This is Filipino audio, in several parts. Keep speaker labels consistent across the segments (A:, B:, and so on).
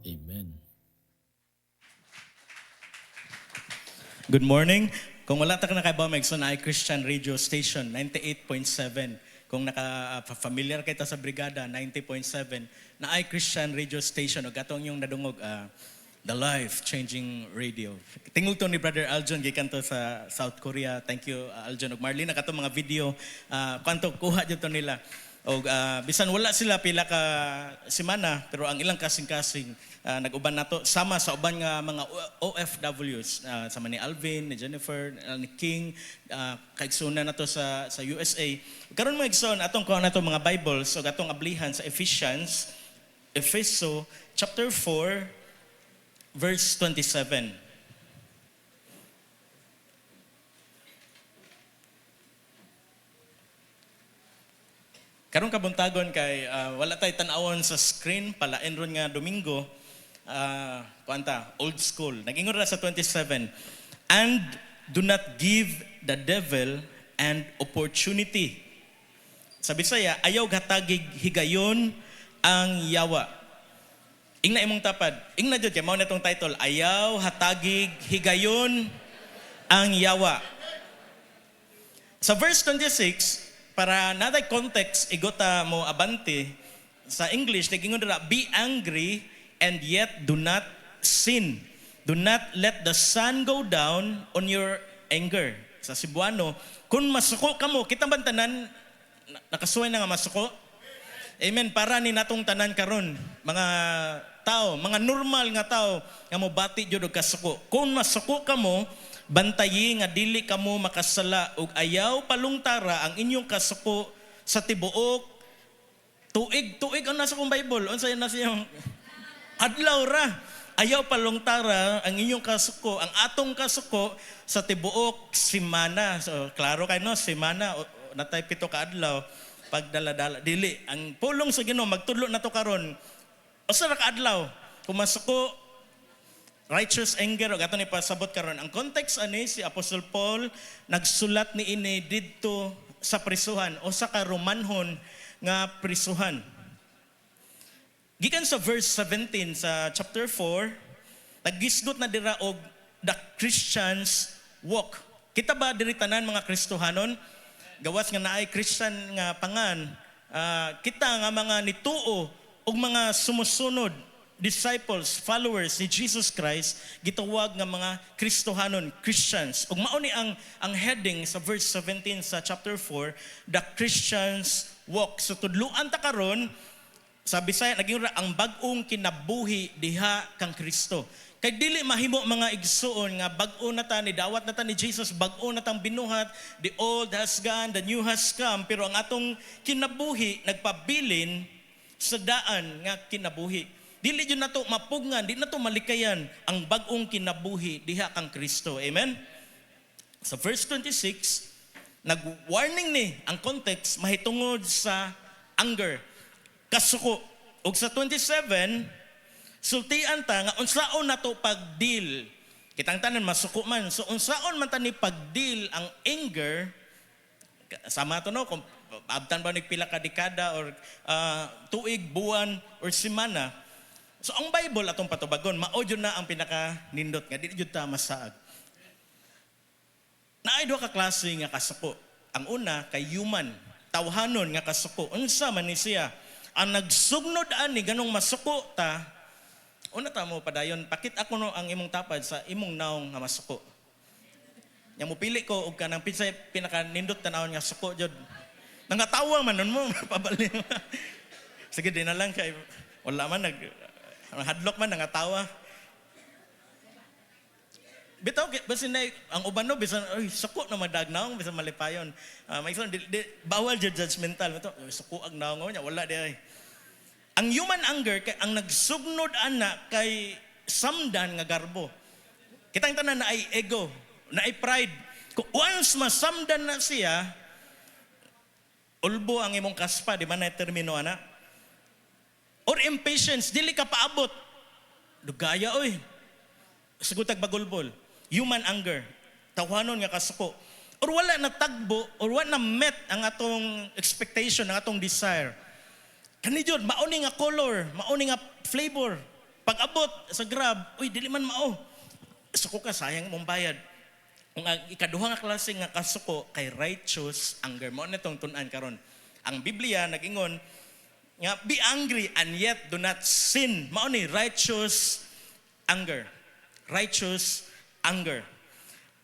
A: Amen.
B: Good morning. Kung wala ta ka nakabamag sa na Christian Radio Station 98.7. Kung naka-familiar kita sa Brigada 90.7, na Christian Radio Station o gatong yung nadungog The Life-Changing Radio. Tingog to ni Brother Aljon gikan to sa South Korea. Thank you Aljon ug Marlene nakato mga video kanto kuha jud to nila. O bisan wala sila pila ka semana pero ang ilang kasing-kasing nag-uban nato sama sa uban nga mga OFWs sama ni Alvin, ni Jennifer, ni King kaigsuna nato sa USA. Karon mo igsoon atong kuha nato mga Bibles o atong ablihan sa Efeso chapter 4 verse 27. Karong kabuntagon kay wala tay tan-awon sa screen palain ron nga Domingo kuanta old school. Nag-ingon ra sa 27. And do not give the devil an opportunity. Sa Bisaya, ayaw gatagig higayon ang yawa. Ingna imong tapad. Ingna jud kay mao na tong title, ayaw hatagig higayon ang yawa. Sa verse 26, para naday context igota mo abante sa English nagingon dira, be angry and yet do not sin. Do not let the sun go down on your anger. Sa Cebuano, kung masuko kamo, kita bantanan nakasuway na nga masuko. Amen. Para ni natong tanan karon mga tao, mga normal nga tao nga mobati jud og kasuko. Kung masuko kamo, bantayi nga dili kamo makasala ug ayaw palungtara ang inyong kasuko sa tibuok. Tuig ang nasa kong Bible. Unsay na siyang adlaw ra. Ayaw palungtara ang inyong kasuko, ang atong kasuko sa tibuok semana. So klaro kay no, semana natay 7 ka adlaw pagdala-dala dili ang pulong sa Ginoo magtudlo nato karon. Usa ra ka adlaw kung masuko righteous anger o gato ni pasabot karon. Ang context ani si Apostle Paul nagsulat ni ini didto sa prisuhan o sa karomanhon nga prisuhan. Gikan sa verse 17 sa chapter 4, naggisgot na dira og the Christians walk. Kita ba diri tanan mga Kristohanon? Gawas nga naay Christian nga pangan, kita nga mga nituo og mga sumusunod disciples, followers ni Jesus Christ, gitawag nga mga Kristohanon, Christians. Ug mao ni ang heading sa verse 17 sa chapter 4, the Christians walk. So tudluan ta karon sa Bisaya naging ang bag-ong kinabuhi diha kang Kristo. Kay dili mahimo mga igsuon nga bag-o na ta ni dawat na ta ni Jesus, bag-o na tang binuhat, the old has gone, the new has come, pero ang atong kinabuhi nagpabilin sa daan nga kinabuhi. Dili jud nato mapugngan, di nato malikayan ang bag-ong kinabuhi diha kang Kristo. Amen. Sa verse 26, nag-warning ni ang context mahitungod sa anger, kasuko. Ug sa 27, sultian ta nga unsaon nato pagdeal. Kitang tanan masuko man. So unsaon man ta ni pagdeal ang anger? Sama to no kung abtan ba nagpila ka dekada or tuig, buwan or semana. So ang Bible atong patubagon, mao jud na ang pinaka nindot nga dili jud ta masaag. Naay duha ka klase nga kasuko. Ang una kay human, tawhanon nga kasuko. Unsa man ni siya? Ang nagsugnod ani ganong masuko ta, una ta mo padayon, pakit ako no ang imong tapad sa imong naong nga masuko. Nya mo pili ko og kanang pinsay pinaka nindot tanawon nga suko jud. Nangatawa man nun mo pabali. Sige di na lang kay wala man hadlok man nangatawa. Bitaw basin na ang uban no bisan ay suko na madagnaong bisan malipayon. May isang bawal judgmental bitaw suko ang naong nya wala di ay. Ang human anger kay ang nagsugnod ana kay samdan nga garbo. Kitang tanan na ay ego, na ay pride. Kung once masamdan na siya, ulbo ang imong kaspa, di ba na termino ana? Or impatience, dili ka paabot. Dugaya oy. Sugutag bagulbol. Human anger, tawhanon nga kasuko. Or wala na tagbo, or wala na met ang atong expectation, ang atong desire. Kani jud mauni nga color, mauni nga flavor. Pag abot sa Grab, uy, dili man mao. Suko ka, sayang mong bayad. Kung ang ikaduha nga klase nga kasuko kay righteous anger. Mao na itong tunan karon. Ang Biblia nag-ingon nga be angry and yet do not sin. Mao ni righteous anger. Righteous anger.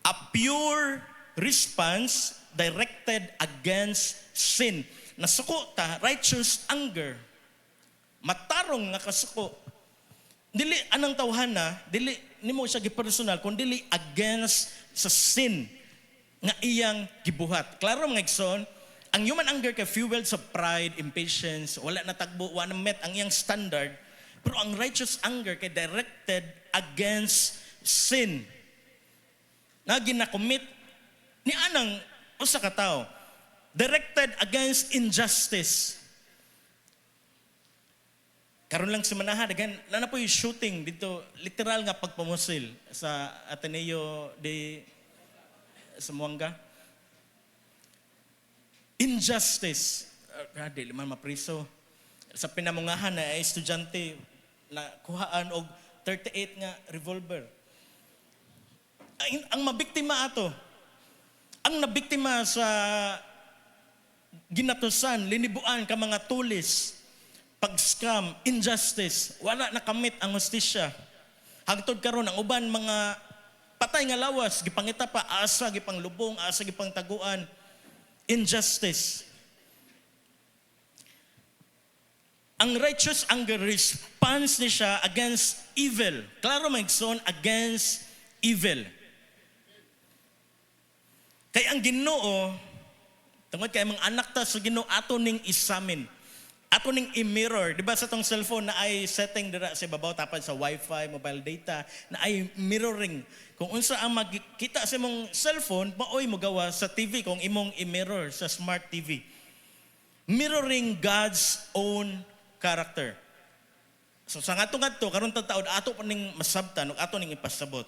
B: A pure response directed against sin. Nasuko ta, righteous anger. Matarong nga kasuko. Dili anang tawhana, dili nimo siya gipersonal kun dili against sa sin nga iyang gibuhat. Klaro mga igsoon, ang human anger kay fueled sa pride, impatience, wala na tagbo, wala na met ang iyang standard. Pero ang righteous anger kay directed against sin. Na ginakomit ni anang usa ka tawo. Directed against injustice. Karon lang si Manaha, dagan na po yung shooting dito, literal nga pagpamusil sa Ateneo de Samuanga. Injustice. Dili man mapriso. Sa pinamungahan na estudyante na kuhaan og 38 nga revolver. Ang mabiktima ato, ang nabiktima sa ginatusan, linibuan ka mga tulis, pag-scam, injustice, wala nakamit ang hustisya. Hagtod karon ang uban mga patay nga lawas, gipangita pa, asa, gipang lubong, asa, gipang taguan, injustice. Ang righteous anger response ni siya against evil. Klaro maigsoon, against evil. Kay ang Ginoo, tungod kay mga anak ta sa Ginoo ato ning isamin. Ato ning i-mirror, di ba sa tong cellphone na ay setting dira sa babaw tapad sa wifi, mobile data, na ay mirroring. Kung unsa ang magkita sa imong cellphone, maoy mo gawa sa TV kung imong i-mirror sa smart TV. Mirroring God's own character. So sa ngadto karon taud ato pa ning masabtan ug ato ning ipasabot.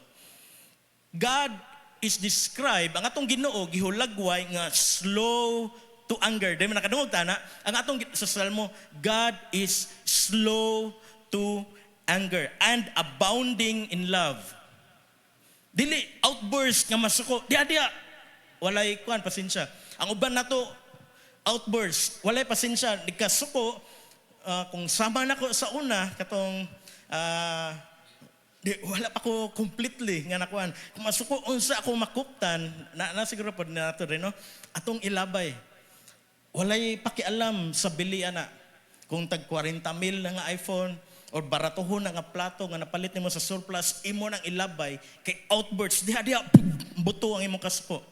B: God is described, ang atong Ginoo gihulagway nga slow to anger. Dahil nakadungog tana, ang atong sa Salmo, God is slow to anger and abounding in love. Dili outburst nga masuko. Dia walay kuan pasensya. Ang uban nato outburst, walay pasensya, nagkasuko kung sama nako sa una katong wala pa ko completely nga nakuan. Kung masuko unsa ako makuptan, na siguro pod nato rin no. Atong ilabay. Walay pakialam sa bili ana. Kung tag 40 mil na nga iPhone or baratuhon na nga plato nga napalit nimo sa surplus, imo nang ilabay kay outbursts diha buto ang imong kasuko.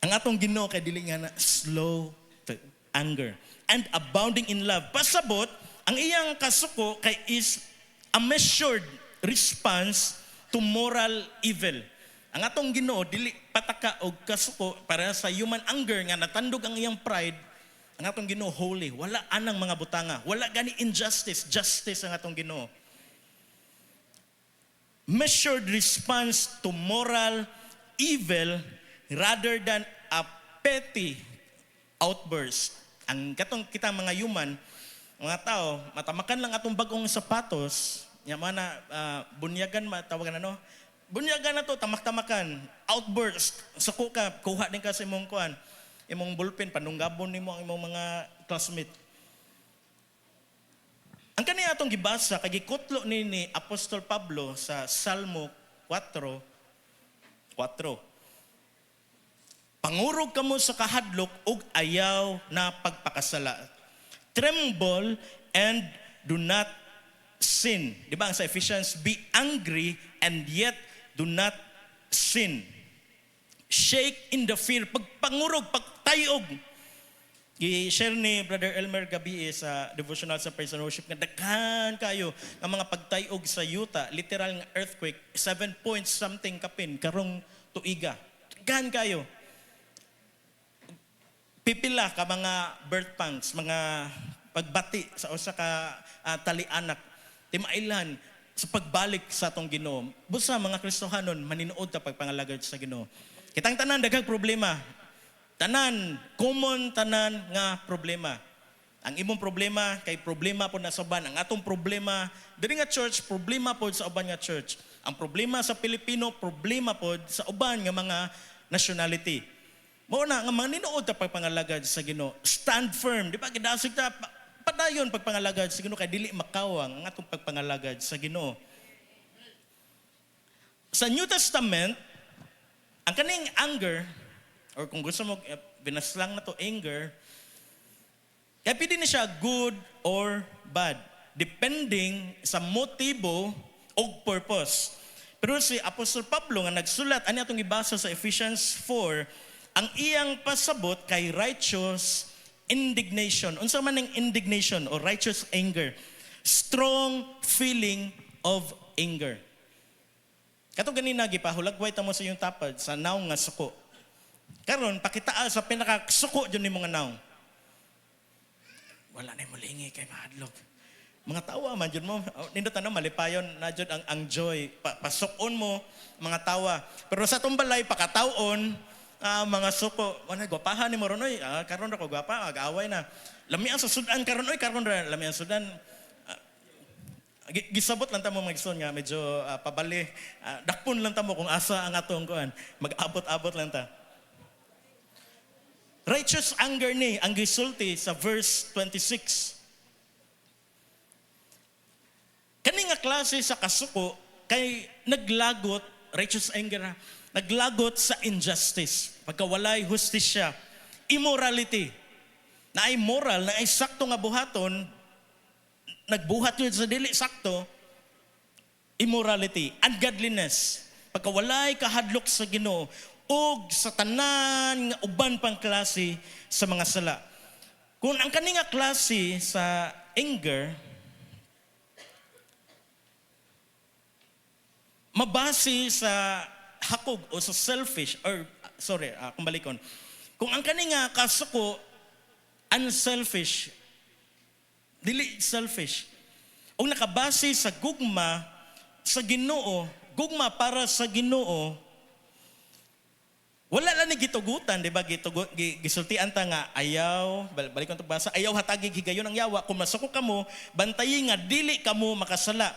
B: Ang atong Ginoo kay dili nga na slow to anger and abounding in love. Pasabot ang iyang kasuko kay is a measured response to moral evil. Ang atong Ginoo dili pataka og kasuko para sa human anger nga natandog ang iyang pride. Ang atong Ginoo holy, wala anang mga butanga, wala gani injustice, justice ang atong Ginoo. Measured response to moral evil rather than a petty outburst. Ang katong kita mga human, mga tao, matamakan lang atong bagong sapatos, yamana bunyagan matawagan ano. Bunyagan na to, tamak-tamakan, outburst, suko ka, kuha din ka sa imong kuan, imong ballpen, panunggabon nimo ang imong mga classmate. Ang kaniya atong gibasa, kay gikutlo ni Apostol Pablo sa Salmo 4:4. Pangurog kamo sa kahadlok ug ayaw na pagpakasala. Tremble and do not sin. Di ba ang sa Ephesians, be angry and yet do not sin. Shake in the fear. Pagpangurog, pagtayog. I-share ni Brother Elmer gabi sa devotional sa praise and worship nga daghan kayo ng mga pagtayog sa yuta, literal nga earthquake, 7 point something kapin, karong tuiga. Daghan kayo. Pipila ka mga birth pangs, mga pagbati sa usa ka talianak, timailan, sa pagbalik sa atong Ginoo. Busa mga Kristohanon maninuod ta pagpangalagad sa Ginoo. Kitang tanan daghang problema. Tanan, common tanan nga problema. Ang imong problema kay problema po na sa uban. Ang atong problema diri nga church, problema po sa uban nga church. Ang problema sa Pilipino, problema po sa uban nga mga nationality. Mao na nga mga ninuod ta pagpangalagad sa Ginoo. Stand firm, di ba? Gidasig ta padayon pagpangalagad sa Ginoo kay dili makawang ang atong pagpangalagad sa Ginoo. Sa New Testament, ang kaning anger, or kung gusto mo binaslang na to anger, kaya pwede na siya good or bad, depending sa motibo o purpose. Pero si Apostol Pablo nga nagsulat, ani atong ibasa sa Ephesians 4, ang iyang pasabot kay righteous indignation. Unsa man ang indignation o righteous anger? Strong feeling of anger. Katong ganina gipahulagway ta mo sa iyong tapad sa naong nga suko. Karon pakitaa sa pinakasuko jud nimo nga naong. Wala na mo lingi kay mahadlok. Mga tawa man jud mo. Nindot na malipayon na jud ang joy. Pasukon mo mga tawa. Pero sa tumbalay pakatawon mga suko. Wala gwapahan ni mo ron oy. Karon ra ko gwapa,ag-away na. Lami ang susudan karon oy, karon ra lami ang sudan. Gisabot lang ta mo magson nga medyo pabali. Dakpon lang ta mo kung asa ang atong kuan. Mag-abot-abot lang ta. Righteous anger ni ang gisulti sa verse 26. Kani nga klase sa kasuko kay naglagot, righteous anger, naglagot sa injustice, pagkawalay hustisya, immorality. Na ay moral, na ay sakto nga buhaton, nagbuhat yun sa dili sakto, immorality, ungodliness, pagkawalay kahadlok sa Ginoo, o sa tanan nga uban pang klase sa mga sala. Kung ang kaninga klase sa anger, mabase sa hakog o sa selfish, or kumbalikon. Kung ang kaninga kasuko, unselfish, dili selfish, o nakabase sa gugma sa Ginoo, gugma para sa Ginoo, wala lang ni gitugutan, di ba? Gisultian ta nga, ayaw, balik ko basa, ayaw hatagi higayon ang yawa. Kung masuko ka mo, bantayin nga, dili ka mo makasala.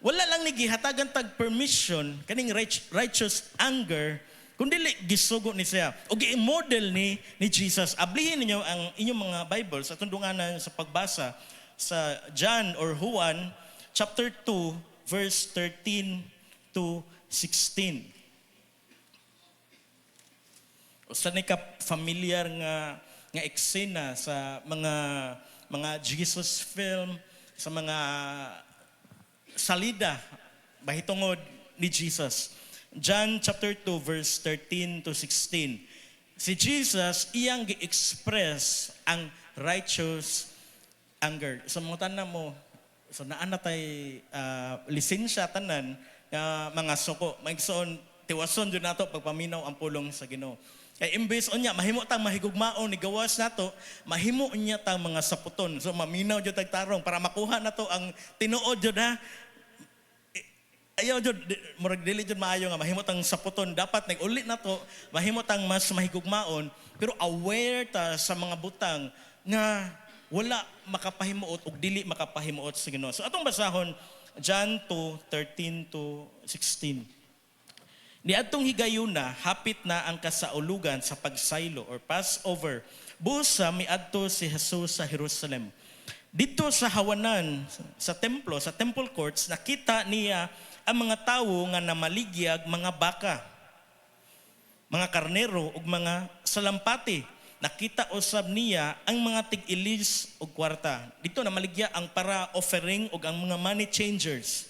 B: Wala lang ni gihatagan tag permission, kaning righteous anger, kung dili gisugo ni siya. O gi-model ni Jesus. Ablihin ninyo ang inyong mga Bible sa tundunganan sa pagbasa sa John or Juan, chapter 2, verse 13 to 16. Usa ni ka familiar nga eksena sa mga Jesus film, sa mga salida bahitungod ni Jesus. John chapter 2 verse 13 to 16. Si Jesus iyang gi-express ang righteous anger. So mo tanan mo, so naa na tay lisensya tanan nga mga suko. Maigsoon tiwason jud nato pagpaminaw ang pulong sa Ginoo. Kay imbes unya mahimo tang mahigugmaon ni gawas nato, mahimo unya tang mga saputon. So maminaw jud tag tarong para makuha nato ang tinuod jud ha. Ayaw jud murag dili jud maayo nga mahimo tang saputon. Dapat nag-uli nato, mahimo tang mas mahigugmaon, pero aware ta sa mga butang nga wala makapahimuot ug dili makapahimuot sa Ginoo. So atong basahon John 2:13 to 16. Niadtong higayuna, hapit na ang kasaulugan sa pagsaylo or Passover. Busa miadto si Jesus sa Jerusalem. Dito sa hawanan, sa templo, sa temple courts, nakita niya ang mga tawo nga namaligyag mga baka, mga karnero ug mga salampati. Nakita usab niya ang mga tig-ilis ug kwarta. Dito namaligya ang para offering ug ang mga money changers.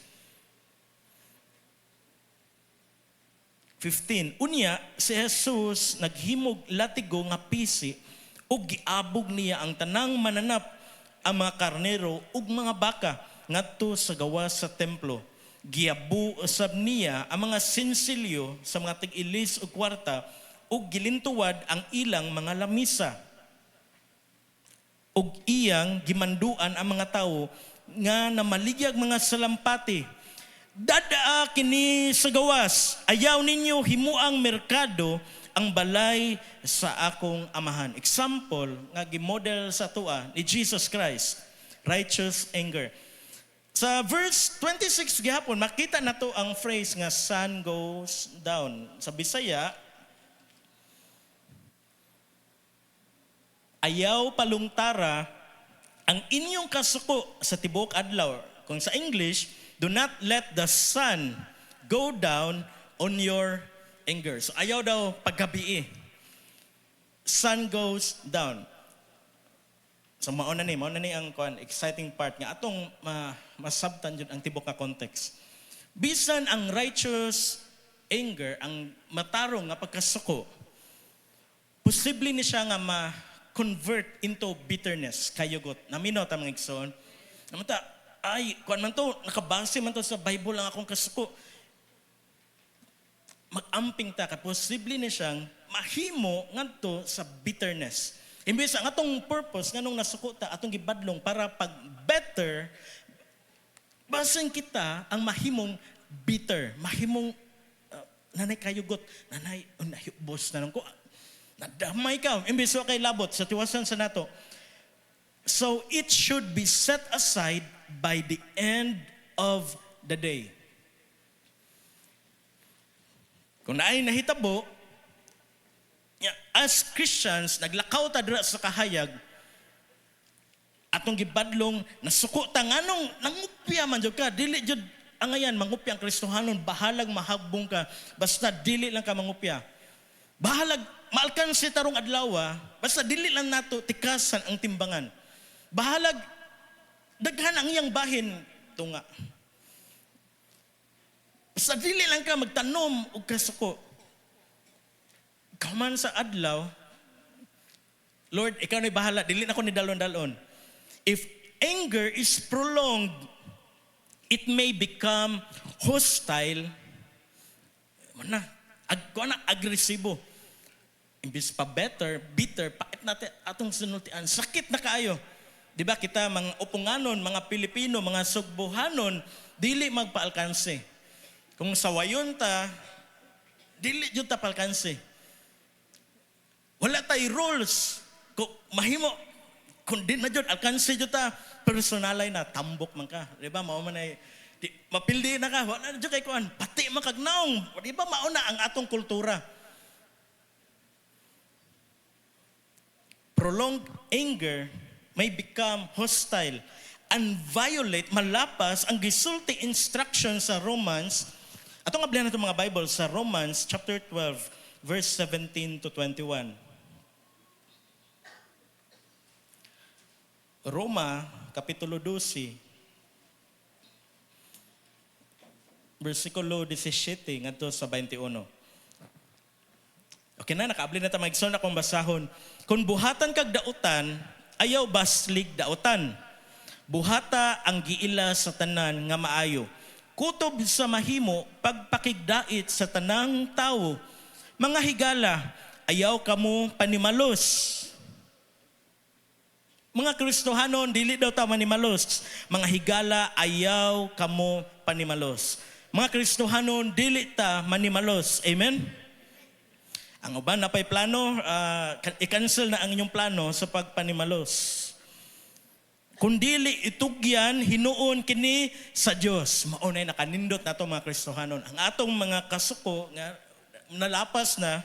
B: 15. Unya, si Jesus naghimog latigo nga pisi ug giabog niya ang tanang mananap ang mga karnero ug mga baka ngadto sa gawas sa templo. Giabu usab niya ang mga sinsilyo sa mga tig-ilis ug kwarta ug gilintuwad ang ilang mga lamisa. Ug iyang gimanduan ang mga tawo nga namaligyag mga salampati. Dadaa kini sa gawas, ayaw ninyo himuang merkado ang balay sa akong amahan. Example nga gimodel sa tua ni Jesus Christ, righteous anger. Sa verse 26 gihapon makita nato ang phrase nga sun goes down. Sa Bisaya, ayaw palungtara ang inyong kasuko sa tibuok adlaw. Kung sa English, do not let the sun go down on your anger. So ayaw daw paggabi. Sun goes down. So mauna ni ang exciting part nga atong masabtan jud ang tibok nga context. Bisan ang righteous anger, ang matarong nga pagkasuko, posible ni siya nga convert into bitterness, kayugot. Naminaw ta mga igsoon. Namata, ay, kuan man to, nakabase man to sa Bible lang akong kasuko. Mag-amping ta ka, posible ni siyang mahimo ngadto sa bitterness. Imbes ang atong purpose nganong nasuko ta atong gibadlong para pag better, basin kita ang mahimong bitter, mahimong nanay kayugot, nanay boss na nang ko. Nadamay ka. Imbes kay labot sa tiwasan sa nato. So it should be set aside by the end of the day. Kung naay nahitabo, as Christians, naglakaw ta dira sa kahayag, atong gibadlong, nasuko ta nganong nangupya man jud ka, dili jud angayan mangupya ang Kristohanon, bahalag mahabong ka, basta dili lang ka mangupya. Bahalag maalkansi tarong adlaw, basta dili lang nato tikasan ang timbangan. Bahalag daghan ang iyang bahin tunga. Basta dili lang ka magtanom og kasuko. Kaman sa adlaw, Lord, ikaw na'y bahala, dili na ko ni dalon-dalon. If anger is prolonged, it may become hostile. Agresibo. Imbis pa bitter, pakit natin atong sinultian. Sakit na kaayo. Di ba kita mga upunganon, mga Pilipino, mga Sugbuhanon, dili magpaalkanse. Kung sawayon ta, dili jud ta palkanse. Wala tay rules. Kung mahimo, kung di na jud alkanse jud ta, personalay na, tambok man ka. Di ba, mao man ay, mapildi na ka, wala na jud kay kuan, pati makagnaong. Di ba, mauna ang atong kultura. Prolonged anger may become hostile and violate, malapas ang gisulti instruction sa Romans. Atong ablan nato mga Bible sa Romans chapter 12 verse 17 to 21. Roma kapitulo 12 versikulo 17 ngadto sa 21. Okay na, nakaabli na ta mag-igsoon akong basahon. Kung buhatan kag dautan, ayaw baslig dautan. Buhata ang giila sa tanan nga maayo. Kutob sa mahimo, pagpakigdait sa tanang tao. Mga higala, ayaw kamo panimalos. Mga Kristohanon, dili daw ta manimalos. Mga higala, ayaw kamo panimalos. Mga Kristohanon, dili ta manimalos. Amen? Ang uban na pa'y plano, i-cancel na ang inyong plano sa pagpanimalos. Kung dili itugyan, hinuon kini sa Diyos. Maunay nakanindot na ito mga Kristohanon. Ang atong mga kasuko, nga, nalapas na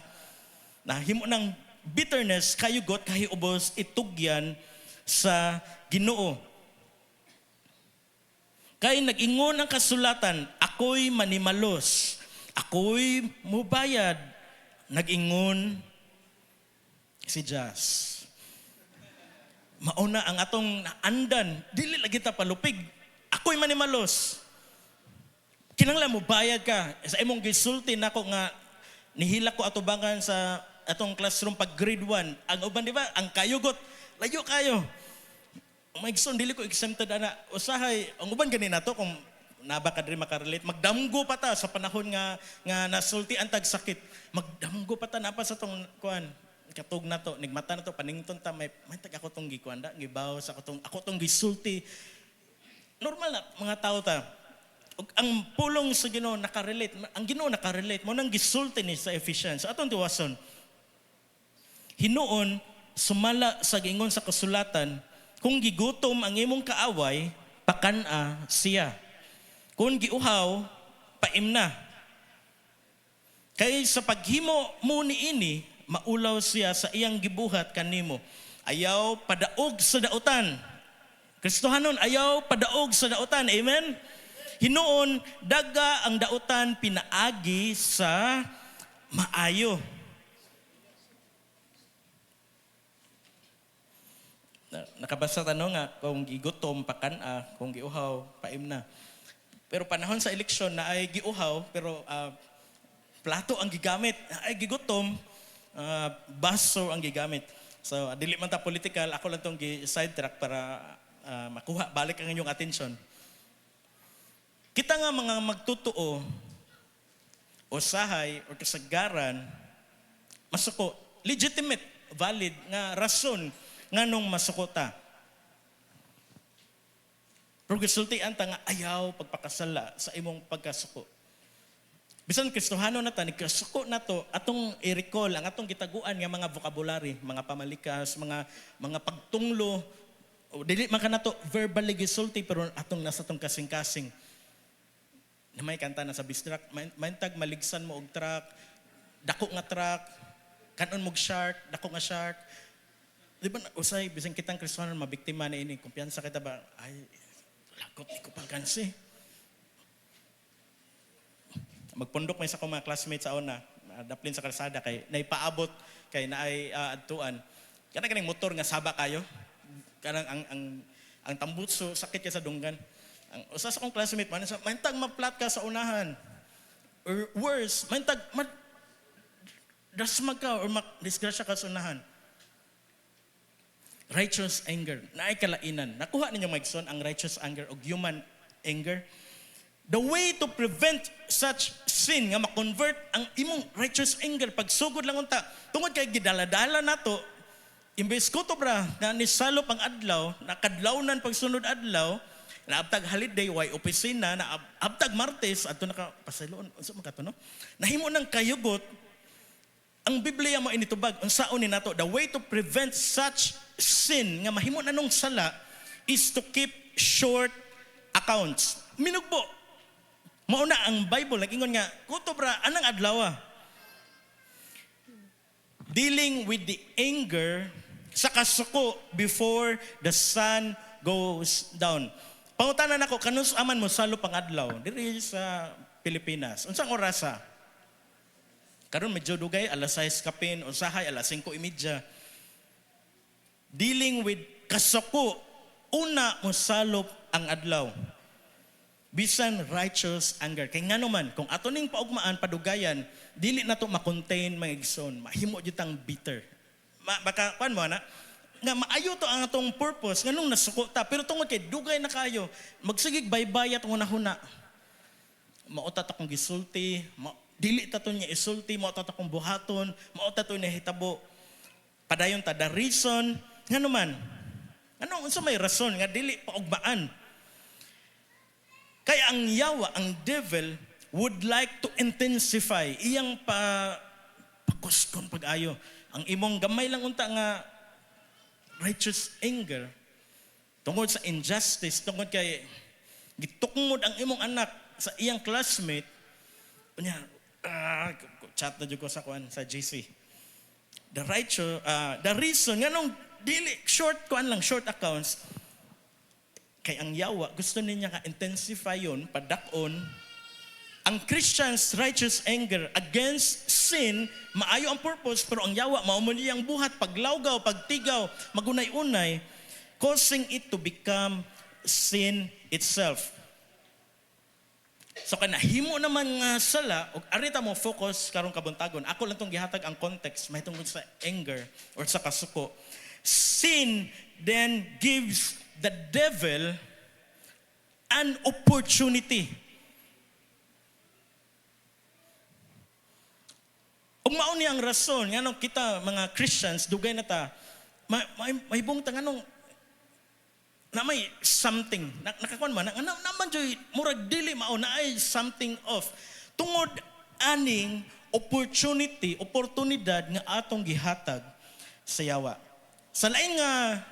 B: himo ng bitterness, kayugot, kahiubos, itugyan sa Ginoo. Kaya nag-ingon ang kasulatan, ako'y manimalos, ako'y mubayad. Nag-ingon si Jas. Mauna ang atong naandan, dili lagi ta palupig. Ako'y manimalos. Kinanglan mo bayad ka. Sa imong gisulti nako nga nihila ko atubangan sa atong classroom pag grade 1. Ang uban di ba, ang kayugot, layo kayo. Maigsoon dili ko exempted ana. Usahay, ang uban ganina to kung nabaka diri makarelate, magdamgo pa ta sa panahon nga nasultian tag sakit. Magdamgo pa ta napa sa tong kuan katug na to, nigmata na to, panington ta may tag ako tong gikuan da, gibaw sa ako tong gisulti. Normal na mga tao ta. ug ang pulong sa Ginoo nakarelate, ang Ginoo nakarelate mo nang gisulti ni sa Ephesians. Atong tiwason, hinuon sumala sa gingon sa kasulatan, kung gigutom ang imong kaaway, pakana siya. Kung giuhaw, paimna. Kay sa paghimo mo niini, maulaw siya sa iyang gibuhat kanimo. Ayaw padaog sa dautan. Kristohanon, ayaw padaog sa dautan. Amen? Hinuon, daga ang dautan pinaagi sa maayo. Nakabasa tanong nga, kung gigutom, pakana, kung giuhaw, paimna. Pero panahon sa eleksyon na ay giuhaw, pero plato ang gigamit. Ay gigutom, baso ang gigamit. So, dili man ta political, ako lang itong sidetrack para makuha, balik ang inyong atensyon. Kita nga mga magtutuo, usahay, o kasagaran, masuko, legitimate, valid, nga rason, nga nung masuko ta. Pero gisultian ta nga ayaw pagpakasala sa imong pagkasuko. Bisan Kristohano na ta, nagkasuko na to, atong i-recall, ang atong gitaguan nga mga vocabulary, mga pamalikas, mga pagtunglo, o dili man ka na to verbally gisulti, pero atong nasa tong kasing-kasing. Na may kanta na sa bistrak, maintag maligsan mo og truck, dako nga truck, kanon mog shark, dako nga shark. Di ba usay, bisan kitang Kristohano, mabiktima na ini, kumpiyansa kita ba, ay, lagot, di ko pagkansi. Magpundok may sa akong mga classmates sa una, daplin sa kalsada, kay naipaabot, kay naay adtuan. Kanang kaning motor nga saba kayo, kanang ang tambutso, sakit ka sa dunggan. Ang usa sa akong classmate, maintag maplat ka sa unahan. Or worse, maintag dasmag ka or disgrasya ka sa unahan. Righteous anger, naay kalainan. Nakuha ninyo Mikeson ang righteous anger o human anger. The way to prevent such sin nga ma-convert ang imong righteous anger pagsugod lang unta. Tungod kay gidala-dala nato, imbes ko to bra nga nisalop ang adlaw, nakadlawnan pagsunod adlaw, naabtag holiday, way opisina, naabtag Martes, ato naka pasayloon, unsa man kato no? Nahimo nang kayugot. Ang Biblia mo initubag, unsaon ni nato, the way to prevent such sin nga mahimo na nung sala is to keep short accounts. Minugbo. Mauna ang Bible nag-ingon nga, kuto bra anang adlaw. Dealing with the anger sa kasuko before the sun goes down. Pangutanan ako, kanus aman mo salo pang adlaw diri sa Pilipinas. Unsang orasa? Karon medyo dugay, alas 6 kapin, usahay alas 5:30. Dealing with kasuko, una mo salop ang adlaw. Bisan righteous anger. Kay nga naman, kung ato ning paugmaan, padugayan, dili na to makontain mga igsoon. Mahimo jutang bitter. Baka, kuan mo na, nga maayo to ang atong purpose, nga nung nasuko ta. Pero tungod kay dugay na kayo, magsigig baybayat ng una-huna. Mautat akong gisulti, dili ta to niya isulti, mautat akong buhaton, mautat to niya hitabo. Padayon ta, the reason, nga naman, unsa may rason, nga dili paugmaan. Kaya ang yawa, ang devil, would like to intensify iyang pakuskon pag-ayo. Ang imong gamay lang unta nga righteous anger, tungod sa injustice, tungod kay gitukmod ang imong anak sa iyang classmate, unya, chat na dyan ko sa kuan sa GC. The reason, nga nung dili, short accounts, kay ang yawa, gusto niya ka-intensify yun, padakon. Ang Christian's righteous anger against sin, maayo ang purpose, pero ang yawa, maumuli ang buhat, paglawgaw, pagtigaw, magunay-unay, causing it to become sin itself. So kanahimo naman nga sala, og arita mo focus karong kabuntagon. Ako lang tong gihatag ang context, may tungkol sa anger or sa kasuko. Sin then gives the devil an opportunity. Ug mao ni ang rason nganong kita mga Christians dugay na ta may bungtang anong na may something nakakuan man naman joy murag dili mao na ay something off tungod aning oportunidad nga atong gihatag sa yawa. Sa lain nga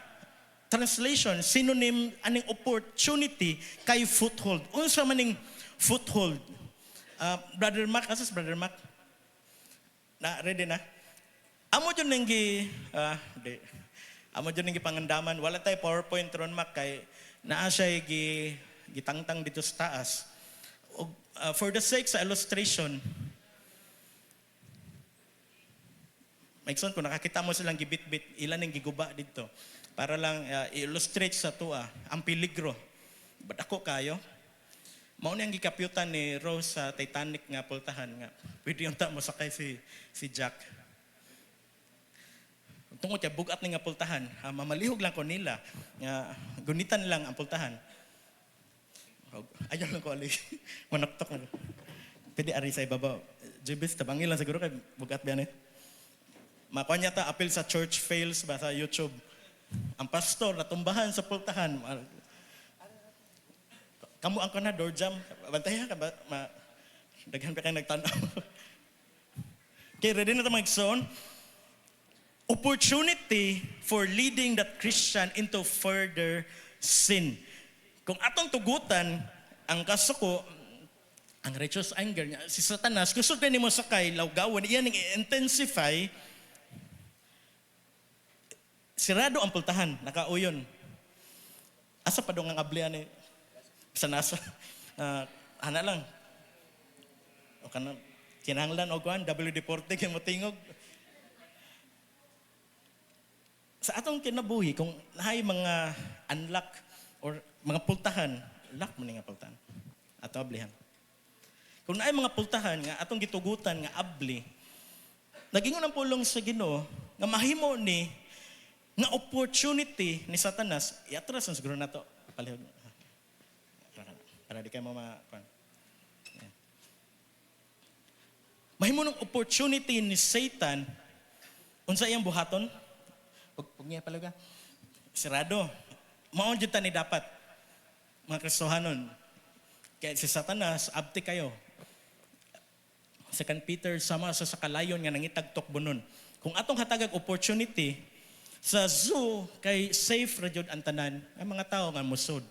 B: translation, synonym aning opportunity kay foothold. Unsa maning foothold? Brother Mac, asas Brother Mac? Na ready na? Amo jud ning amo dyan yung pangandaman. Wala tayo PowerPoint ron Mac kay naa siya gitangtang dito sa taas. For the sake sa illustration, Maikson, kung nakakita mo silang gibit-bit, ilan ang giguba dito. Para lang i-illustrate sa tuwa, ang peligro. Ba't ako kayo? Mauna ang gikapyutan ni Rose sa Titanic nga pultahan nga. Pwede yung mo sakay si Jack. Tungod siya, bugat ni nga pultahan. Mamalihog lang ko nila. Gunitan lang ang pultahan. Ayaw lang ko ali. Manaktok na. Pwede ari sa ibabaw. Jibis, tabangin lang siguro kay bugat ba yan eh. Makuha niya ta, appeal sa church fails ba sa YouTube. Ang pastor, natumbahan sa pultahan. Kamu ang ka na, door jam. Bantayan ka ba? Daghan pa kayo nagtanaw. Okay, ready na ito mag-zone? Opportunity for leading that Christian into further sin. Kung atong tugutan, ang kasuko, ang righteous anger niya, si Satanas, gusto ka ni mo sakay, lawgawan, iyan ang intensify, sirado ang pultahan, nakauyon. Asa pa doon ang ablian ni Sanasa? Hana lang. O kana, kinahanglan o kuhan, WD-40 kaya mo tingog. Sa atong kinabuhi, kung nahay mga unlock or mga pultahan, lock mo nga pultahan. Ato ablihan. Kung nahay mga pultahan nga atong gitugutan nga abli, nagingon ang pulong sa Ginoo nga mahimo ni nga opportunity ni Satanas, iatras ang siguro na to. Palihog. Para di kayo mahimo ng opportunity ni Satan, unsa iyang buhaton? Pag niya palaga, sirado. Maon dyan ni dapat, mga Kristohanon. Kaya si Satanas, abti kayo. 2 Peter, sama sa kalayon nga nangitag tukbo nun. Kung atong hatagag opportunity, sa zoo, kay safe radyod ang tanan, ang mga tao nga musod.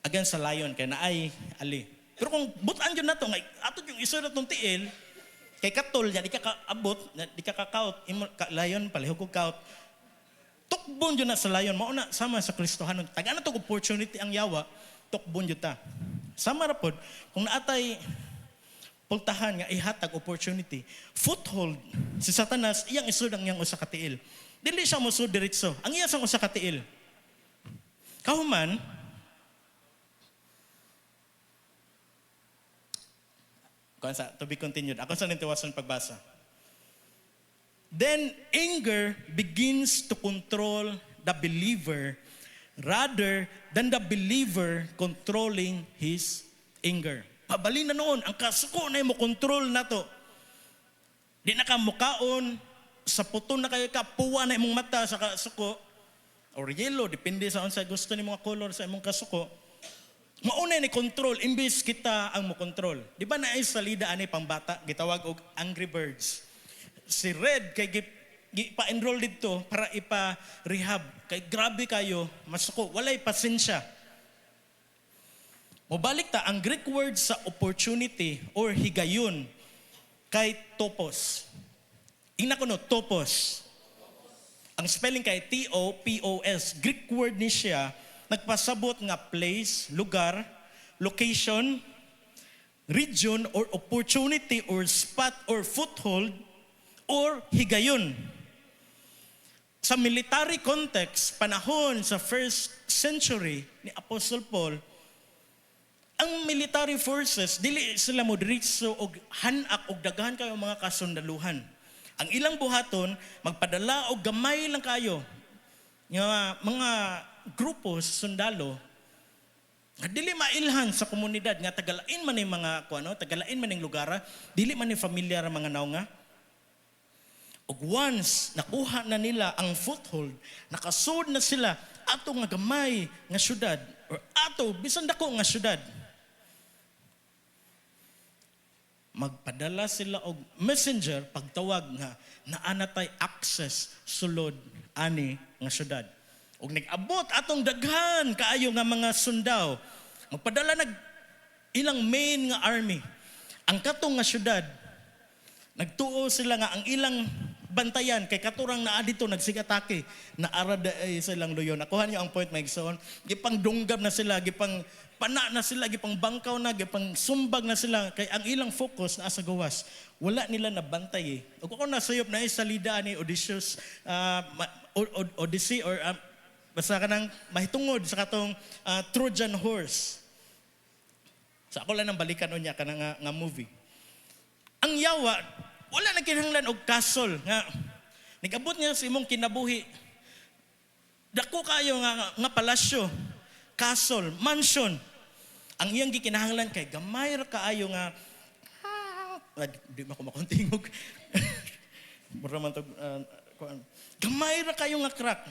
B: Again sa layon, kay naay, ali. Pero kung butan dyan na to, ato yung iso na itong tiil, kay katol, di ka kaabot, di ka kakaut, layon, palihog ko kaut, tukbon dyan na sa layon, mauna sama sa Kristohanon. Taga na itong opportunity ang yawa, tukbon dyan ta. Sama rapod, kung naatay pultahan nga ihatag opportunity, foothold, si Satanas, iyang isud ang iyang usa ka tiil. Dili siya musud diretso. Ang iya sang usa ka tiil. Kahuman, to be continued. Ako sa nintiwasan pagbasa. Then anger begins to control the believer rather than the believer controlling his anger. Mabalin na noon, ang kasuko na mo control na to. Di na ka mukaon, sa puto na kayo kapuwa na imong mata sa kasuko, or yellow, depende sa unsa gusto ni mga color sa imong kasuko. Mauna ni control, imbis kita ang mo control. Di ba na ay salida ani pambata, gitawag og Angry Birds. Si Red kay pa-enroll dito para ipa-rehab. Kay grabe kayo, masuko, walay pasensya. Mobalik ta, ang Greek word sa opportunity or higayon kay topos. Ina ko no, topos. Ang spelling kay T-O-P-O-S. Greek word ni siya, nagpasabot nga place, lugar, location, region, or opportunity, or spot, or foothold, or higayon. Sa military context, panahon sa first century ni Apostle Paul, ang military forces, dili sila mo diritso og hanak og daghan kayo mga kasundaluhan. Ang ilang buhaton, magpadala og gamay lang kayo. Mga grupo sa sundalo, dili mailhan sa komunidad nga tagalain man yung mga tagalain man yung lugar, dili man yung familiar mga naunga. Og once nakuha na nila ang foothold, nakasud na sila ato nga gamay nga syudad or ato bisan dako nga syudad. Magpadala sila og messenger pagtawag nga naanatay access sulod ani nga syudad. Og nag-abot atong daghan kaayo nga mga sundao. Magpadala ilang main nga army. Ang katong nga syudad, nagtuo sila nga ang ilang bantayan kay katurang naa dito nagsigatake na arada ay silang luyon. Nakuha niyo ang point, Mike Son. Gipang dunggab na sila, gipang pana na sila, gipang bangkaw na, gipang sumbag na sila kay ang ilang focus na sa gawas. Wala nila nabantay eh. Ug ako nasayop na salida ni Odysseus, Odyssey or basta kanang mahitungod sa katong Trojan horse. So ako lang nang balikan unya ka nga movie. Ang yawa, wala na kinahanglan og castle nga nigabot niya sa imong kinabuhi. Dako kayo nga palasyo, castle, mansion. Ang iyang gikinahanglan kay gamay ra kaayo nga di man ko makontingog. Mura man to gamay ra kayo nga crack.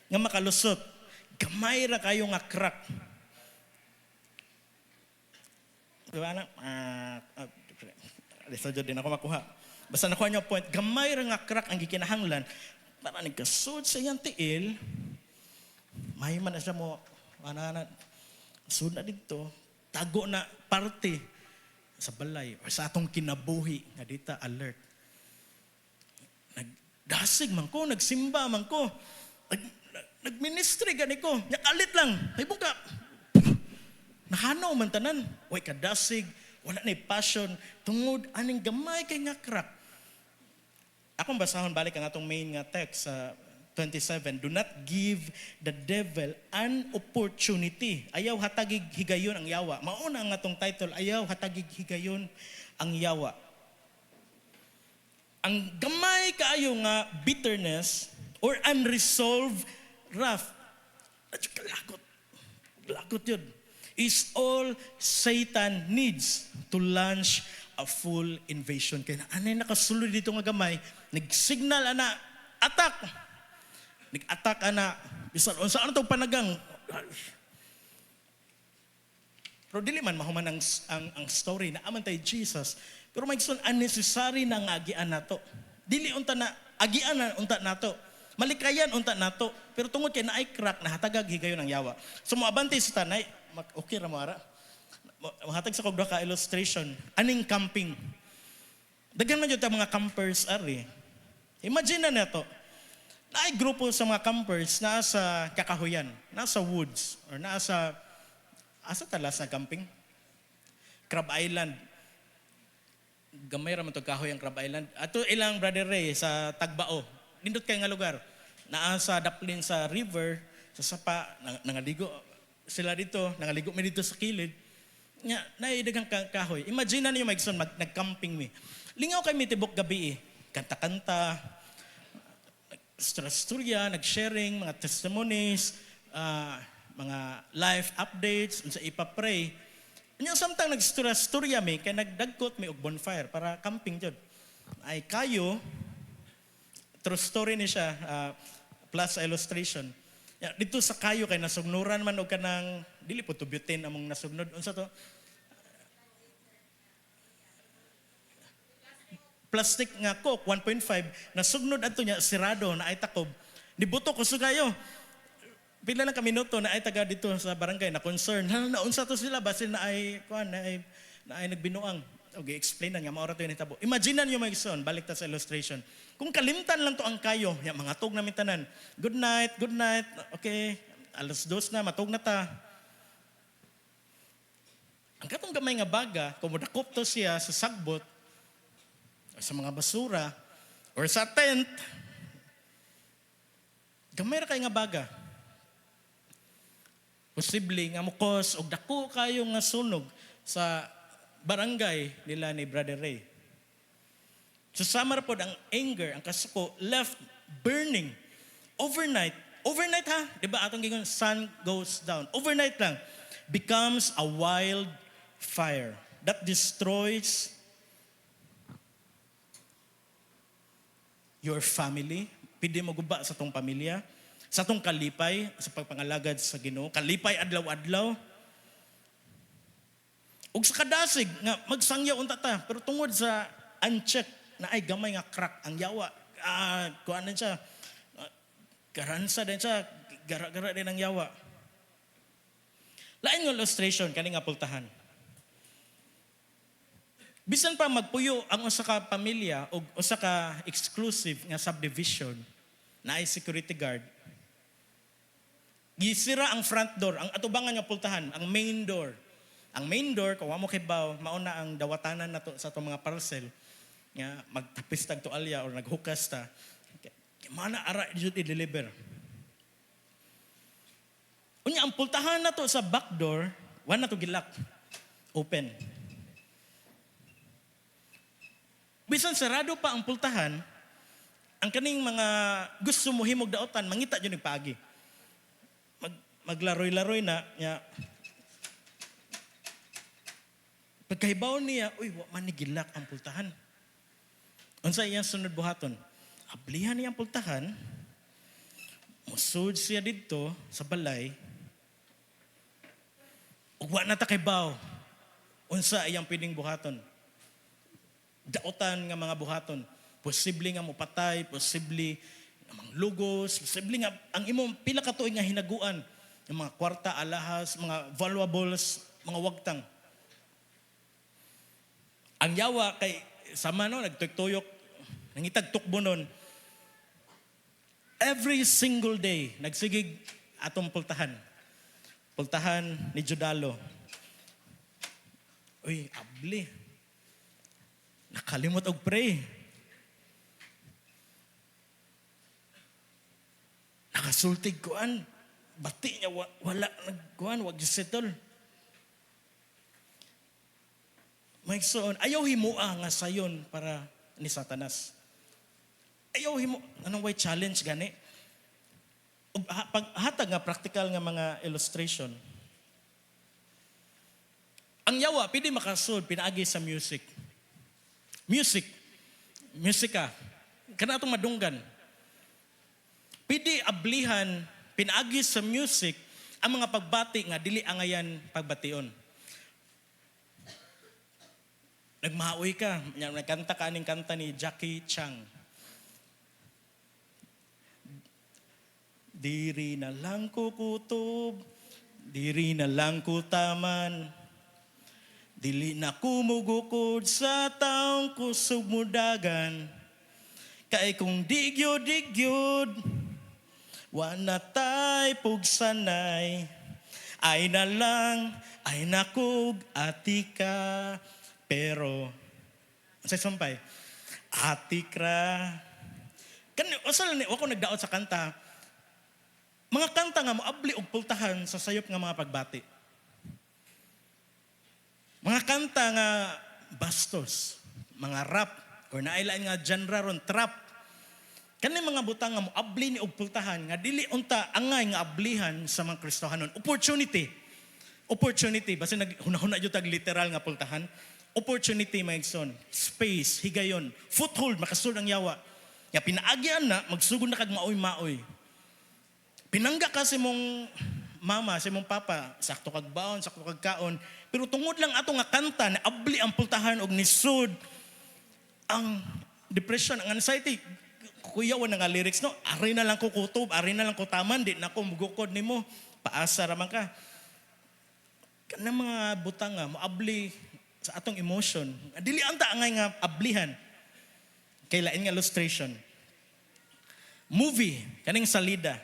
B: Nga makalusot. Gamay ra kayo nga crack. Diba na? So din ako makuha. Basta nakuha niyo point, gamay ra nga crack ang gikinahanglan para nagkasud sa iyang tiil, may man na siya mo, sud na dito, tago na parte sa balay o sa atong kinabuhi nga dita alert. Nagdasig man ko, nagsimba man ko, nagministry gani ko, kalit lang, ay buka, nahanaw man tanan, way kadasig, wala na passion, tungod, aning gamay kay nga crack. Akong basahon balik ang atong main nga text sa 27, do not give the devil an opportunity. Ayaw hatagig higayon ang yawa. Mauna ang atong title, ayaw hatagig higayon ang yawa. Ang gamay kaayo nga bitterness or unresolved wrath, lakot yun, is all Satan needs to launch a full invasion. Kaya anay nakasulod dito nga gamay, nag-signal ana, attack! Nag-attack ana, bisan saan itong panagang? Pero dili man mahuman ang story na aman tayo Jesus, pero may gusto unnecessary na nga agian nato. Dili unta na, agian na unta nato. Malikayan unta nato, pero tungod kay naay crack na hatagag higayon ang yawa. So moabante sa tanay, okay ra mo ara. Mahatag sa kog ka illustration, aning camping. Daghan man jud ta mga campers ari. Imagine na nato. Naay grupo sa mga campers na sa kakahuyan, nasa woods or nasa asa talas na camping. Crab Island. Gamay ra man to kahoy ang Crab Island. Ato ilang brother Ray sa Tagbao. Nindot kay nga lugar. Naa sa daplin sa river, sa sapa, nangaligo sila dito, nangaligo mi dito sa kilid. Nya, naidagang kahoy. Imagine na niyo nag-camping mi. Lingaw kay mi tibok gabi eh. Kanta-kanta, storya, nag-sharing, mga testimonies, mga life updates, unsa ipapray. Nya samtang nag-storya mi, kay nagdagkot mi og bonfire para camping jud. Ay kayo, true story ni siya, plus illustration. Dito sa kayo kay nasugnuran man og kanang dili po to butane among nasugnod. Unsa to? Plastic nga coke 1.5 nasugnod adto nya sirado na ay takob. Nibuto ko sa kayo. Pila lang ka minuto na ay taga dito sa barangay na concern. Na unsa to sila basin na ay kuan na ay nagbinuang. Okay, explain na nga maora to ni tabo. Imagine niyo mga son, balik ta sa illustration. Kung kalimtan lang to ang kayo, ya mga tug namin tanan. Good night. Okay, 2:00 na matug na ta. Ang katong gamay nga baga, kung modakop to siya sa sagbot, o sa mga basura, or sa tent, gamay ra kay nga baga. Posible nga mukos og dako kayo nga sunog sa barangay nila ni Brother Ray. So samar po ang anger, ang kasuko, left burning overnight. Overnight ha? Diba atong gingon, sun goes down. Overnight lang. Becomes a wild fire that destroys your family. Pwede mo guba sa tong pamilya. sa tong kalipay sa pagpangalagad sa Ginoo, kalipay adlaw-adlaw. Ug sa kadasig nga magsangyaw unta ta, pero tungod sa uncheck na ay gamay nga crack ang yawa, kuan din siya, garansa din siya, gara-gara din ang yawa. Lain nga illustration kani nga pultahan. Bisan pa magpuyo ang usa ka pamilya o usa ka exclusive nga subdivision na ay security guard, gisira ang front door, ang atubangan nga pultahan, ang main door. Ang main door, kung mo kibaw, mauna ang dawatanan na to, sa itong mga parcel, nga magtapis tag toalya o naghukas ta, mana ara dito i-deliver. Unya, ang pultahan na to sa back door, wala na to gilak, open. Bisan sarado pa ang pultahan, ang kaning mga gusto mo himog daotan, mangita dyan nagpaagi. Maglaroy-laroy na, niya, pagkahibaw niya, uy, wa man ni gilak ang pultahan. Unsa iyang sunod buhaton? Ablihan niya ang pultahan, musud siya dito sa balay, ug wa na ta kahibaw. Unsa iyang pwedeng buhaton? Daotan nga mga buhaton. Posible nga mupatay, posible nga manglugos, posible nga ang imong pila ka tuig nga hinaguan, yung mga kwarta, alahas, mga valuables, mga wagtang. Ang yawa kay sama no nagtuyok, nangitag tukbo nun. Every single day nagsigig atong pultahan. Pultahan ni Judalo. Uy, abli. Nakalimot og pray. Nakasultig kuan. Bati niya wala nagkuan, wag settle. Maigsoon, ayaw himua nga sayon para ni Satanas. Ayaw himo, anong way challenge gani? Ug paghatag nga practical nga mga illustration. Ang yawa, pwede makasud, pinaagi sa music. Musika. Kana itong madunggan. Pwede ablihan, pinaagi sa music, ang mga pagbati nga dili angayan pagbation. Nagmaoy ka, nagkanta ka aning kanta ni Jackie Chang. Diri na lang kukutob, diri na lang kutaman, dili na kumugukod sa taong kusog mudagan, kay kung digyod, wana tay pugsanay, ay na lang, ay nakug atika, pero, sa sumpay, atikra. Usal ni, ako nagdaot sa kanta, mga kanta nga moabli og pultahan sa sayop nga mga pagbati. Mga kanta nga bastos, mga rap, or naailain nga genre ron, trap. Kani mga butang nga moabli ni og pultahan, nga dili unta angay nga ablihan sa mga Kristohanon. Opportunity, basta naghuna-huna jud tag literal nga pultahan. Opportunity, maigson, space, higayon, foothold, makasul ang yawa. Ya pinaagyan na, magsugod na kag maoy-maoy. Pinangga ka si mong mama, si mong papa, sakto kag baon, sakto kag kaon, pero tungod lang ato nga kanta na abli ang pultahan og nisud ang depression, ang anxiety. Kuyawan na nga lyrics, no? Ari na lang ko kutob, ari na lang ko taman, di na ko mugukod nimo, paasa raman ka. Kanang mga butang nga, moabli sa atong emotion, dili anta angay nga ablihan. Kay lain nga illustration. Movie, kaning salida.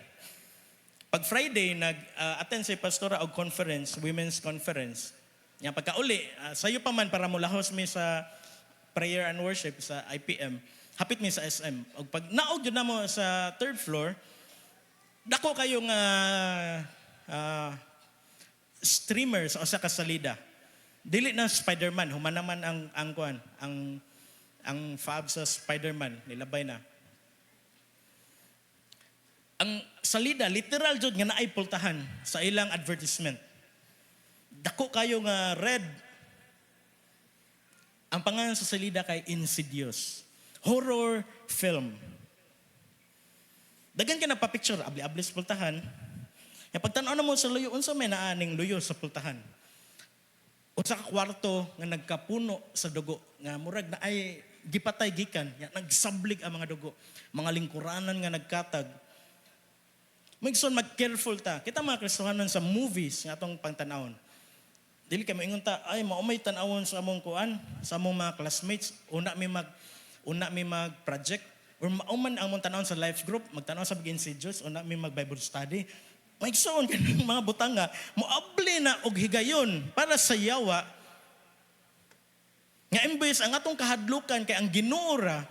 B: Pag Friday, nag-attend si pastora og conference, women's conference. Nga pagkauli, sayo pa man para mulahos mi sa prayer and worship sa IPM, hapit mi sa SM. Og pag naog yun na mo sa third floor, dako kayo nga streamers o sa kasalida. Dili na Spider-Man, humanaman ang kuan, ang fab sa Spider-Man, nilabay na. Ang salida, literal jud nga naay pultahan sa ilang advertisement. Dako kayo nga red. Ang pangalan sa salida kay Insidious. Horror film. Dagan ka nagpa-picture, abli-abli sa pultahan. Ya pagtan-aw na mo sa luyo, unsa may naaning luyo sa pultahan. Usa ka kwarto nga nagkapuno sa dugo nga murag na ay gipatay gikan, ya nagsablig ang mga dugo. Mga lingkuranan nga nagkatag. Magson mag-careful ta. Kita mga Kristohanon sa movies nga atong pangtanawon. Dili kay moingon ta, ay maumay tan-awon sa among kuan, sa among mga classmates, una mi mag-project or mauman ang mong tanawon sa life group, magtanaw sa Begin si Diyos, una mi mag-Bible study. Magson kanang mga butang nga moabli na og higayon para sa yawa. Nga imbes ang atong kahadlukan kay ang Ginoo ra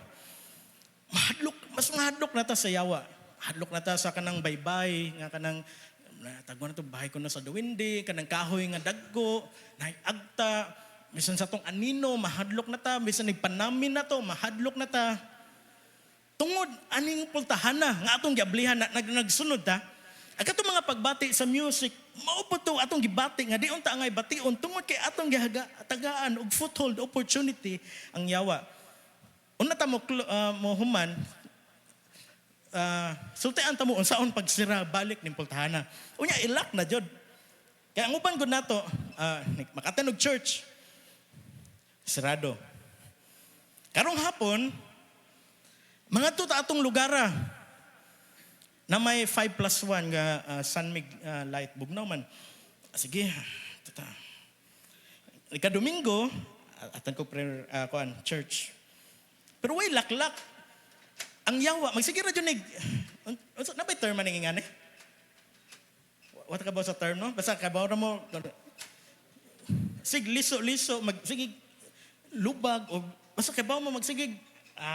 B: mas mahadlok na ta sa yawa. Hadlok na ta sa kanang baybay, nga kanang tagwan na to bahay ko na sa duwindi, kanang kahoy nga dagko, agta, bisan sa tong anino, mahadlok na ta, bisan nagpanamin na to, mahadlok na ta. Tungod, aning pultahan na, nga atong giablihan na, nagsunod ta, ang katong mga pagbati sa music, maupo to atong gibati, nga di unta angay bation, tungod kay atong tagaan og foothold opportunity ang yawa. Una ta mo human, sultian ta mo unsaon pagsira balik ning pultahana. Unya ilak na jud. Kaya ang uban gud nato, makatanog church. Sirado. Karong hapon, mga tuta atong lugara na may 5+1 nga San Mig Light Bugnaw man. Sige, tuta. Ika Domingo, atan ko prayer church. Pero way laklak. Ang yawa, magsigira dyan na ba'y term maningin nga What ka ba sa term, no? Basta kabaw na mo, sig liso, sige lubag, o basta kabaw mo magsigig,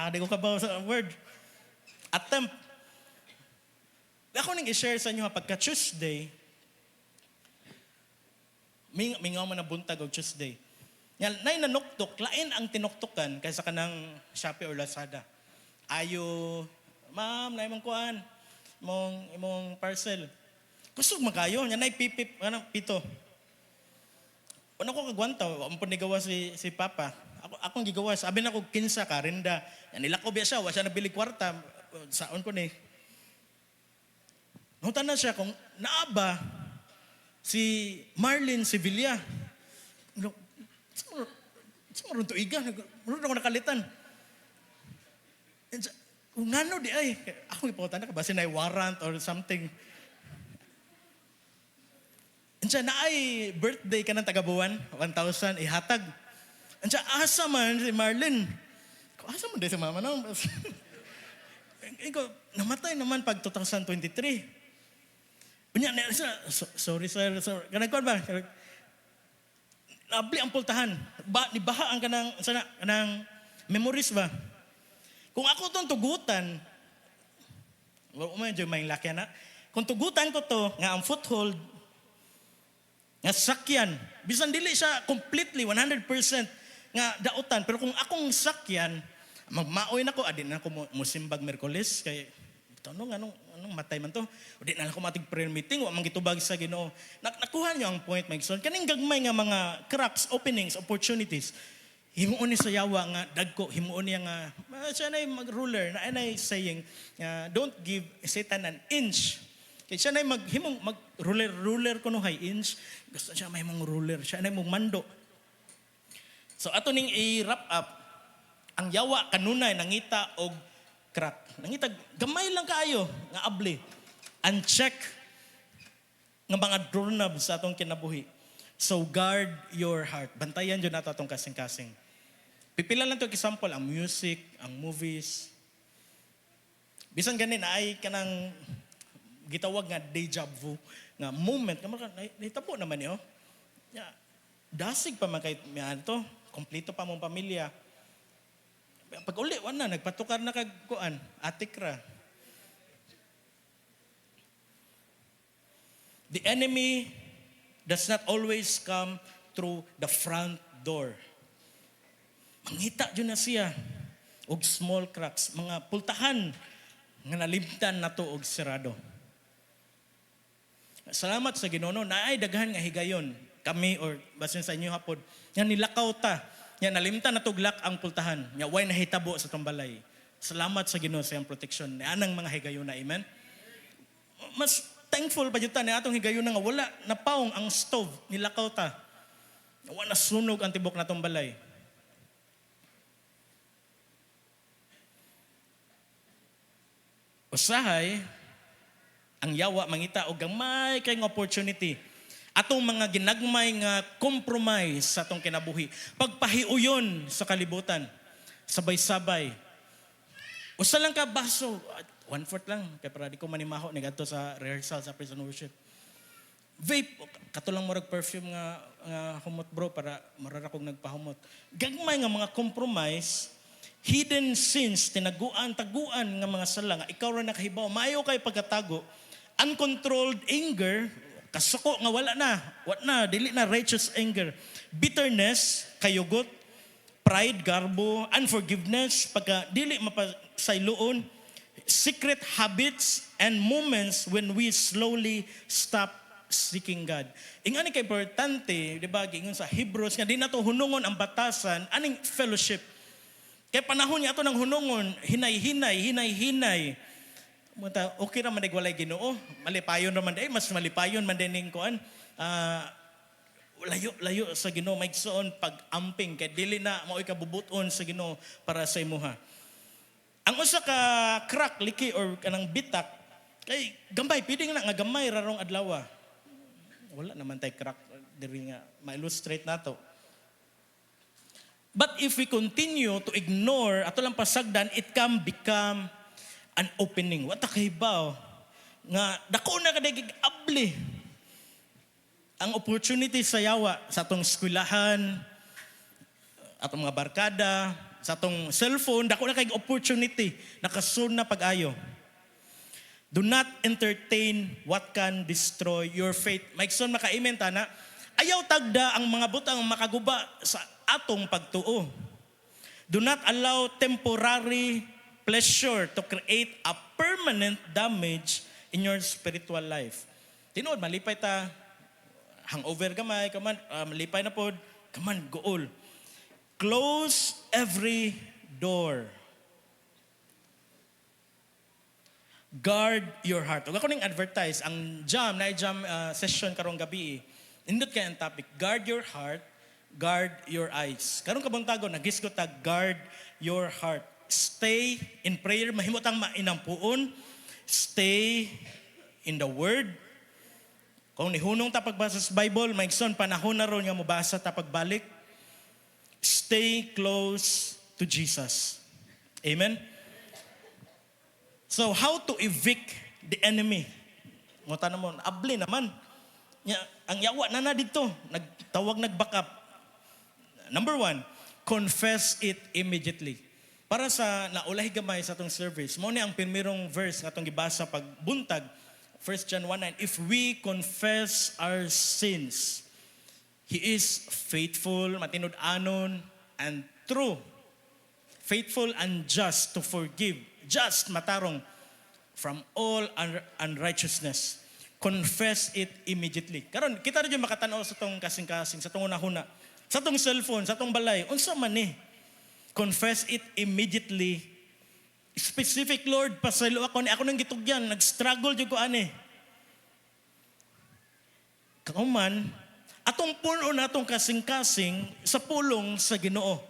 B: di ko kabaw sa word. Attempt. Ako nang i-share sa inyo pagka-Tuesday, mingaw man na buntag o Tuesday. Yan, nanuktok, lain ang tinuktokan kaysa kanang Shopee or Lazada. Ayo, ma'am, na imong kuan, imong parcel. Kusog makayo, yan ay pipip, pito. Una ko kagwanta, ang panigawa si Papa. Akong gigawa, sabi na ko, 15 ka, rinda. Yan, nilako biya siya, wa siya nabili kwarta. Saon ko ni. Nutan na siya kung naaba si Marlene Sevilla. Sa marunto iga, marunto ako nakalitan. Kung ano di ay, ako ipakutan na ka ba, sinay warrant or something. And siya na ay birthday ka ng tagabuwan, 1,000, ihatag. And siya, asa man si Marlene. Asa man din si mama no? Namatay naman pag 2023. Punya, sorry sir. Kanagkuhan ba? Nabli ang pultahan. Nibaha ang kanang memories ba? Kung ako itong tugutan, medyo may laki na. Kung tugutan ko to nga ang foothold, nga sakyan, bisan dili siya completely, 100% nga dautan. Pero kung akong sakyan, magmaoy na ko, adin na ako musimbag Merkulis, kay anong matay man to? O di na lang ko matig prayer meeting, o manggitubag sa Ginoo. Nakuha niyo ang point, Mike Son. Kaning gagmay nga mga cracks, openings, opportunities, himuon ni sa yawa nga dagko, himuon niya nga, siya na mag-ruler, na ay saying, don't give Satan an inch. Kaya siya na mag-ruler ko no high inch, gusto siya may mong ruler, siya na mong mando. So ato ning i-wrap up, ang yawa kanunay nangita og crack. Nangita, gamay lang kaayo, nga abli. Uncheck nga mga doorknob sa atong kinabuhi. So guard your heart. Bantayan dyan nato atong kasing-kasing. Pipila lang ito example, ang music, ang movies. Bisan ganin, ay kanang gitawag nga deja vu, nga moment, nahitabo naman yun. Dasig pa man kahit to, kompleto pa mong pamilya. Pag uli, wala, nagpatukar na kagkuan, atik ra. The enemy does not always come through the front door. Mangita dyan na siya og small cracks, mga pultahan nga nalimtan na to og sirado. Salamat sa Ginoo na ay daghan nga higayon kami or basin sa inyo hapon nga nilakaw ta, nga nalimtan na tuglak ang pultahan, nga way nahitabo sa tumbalay. Salamat sa Ginoo sa iyang proteksyon. Anang mga higayon na, amen. Mas thankful pa juta ni atong higayon nga wala napaong ang stove nilakaw ta. Wala sunog ang tibok natong balay. Usahay ang yawa mangita og gamay kay nga opportunity atong mga ginagmay nga compromise sa atong kinabuhi, pagpahiuyon sa kalibutan, sabay-sabay. Usa lang ka baso, 1/4 lang kay para di ko manimaho ni gadto sa rehearsal sa prison worship. Vape, kato lang murag perfume nga humot bro para marara kog nagpahumot. Gagmay nga mga compromise, hidden sins, taguan nga mga sala nga ikaw ra nakahibaw, maayo kay pagkatago, uncontrolled anger, kasuko nga wala na, dili na righteous anger, bitterness, kayugot, pride, garbo, unforgiveness, pagka dili mapasayloon, secret habits, and moments when we slowly stop seeking God. Ingani kay importante, di ba, gingon sa Hebrews, nga di na to hunungon ang batasan, aning fellowship. Kaya panahon niya ito ng hunungon, hinay-hinay. Okay naman nagwalay Ginoo. Malipayon naman day, mas malipayon man din ning kuan. Layo sa Ginoo maigsoon pag-amping kay dili na mao'y kabubuton sa Ginoo para sa imuha. Ang usa ka crack liki or kanang bitak kay gambay pwede nga nga gamay rarong adlaw. Wala naman tay crack diri nga ma-illustrate nato. But if we continue to ignore ato lang pasagdan, it can become an opening. What kahibaw nga dako na kaday abli ang opportunity sa yawa sa atong eskwelahan, atong mga barkada, sa atong cellphone, dako na kay opportunity nakasun na pag-ayo. Do not entertain what can destroy your faith. Maigsoon maka-amen ta na ayaw tagda ang mga butang makaguba sa atong pagtuo. Do not allow temporary pleasure to create a permanent damage in your spiritual life. Tinuod, malipay ta, hangover gamay, malipay na pod, gool. Close every door. Guard your heart. Huwag ako ning advertise, ang jam session karong gabi, indot kay ang topic, guard your heart, guard your eyes. Karong kabuntagon, nagisgot ta, guard your heart. Stay in prayer, mahimot ang mainampuon. Stay in the Word. Kung nihunong ta pagbasa sa Bible, maigsoon panahon na ron nga mubasa ta pagbalik. Stay close to Jesus. Amen? So, how to evict the enemy? Ngutan mo, abli naman. Ang yawa na dito, nag-back up. Number 1, confess it immediately. Para sa naulahi gamay sa atong service, mo ni ang pirmirong verse atong gibasa pagbuntag, 1 John 1:9, if we confess our sins, He is faithful, matinud-anon, and true. Faithful and just to forgive. Just, matarong, from all unrighteousness. Confess it immediately. Karon kita rin yung makatanaw sa itong kasing-kasing, sa itong una-huna, sa itong cellphone, sa itong balay, unsa man eh. Confess it immediately. Specific, Lord, pasaylo ako nang gitugyan, nag-struggle yung ko ani. Kauman, atong puno na atong kasing-kasing sa pulong sa Ginoo.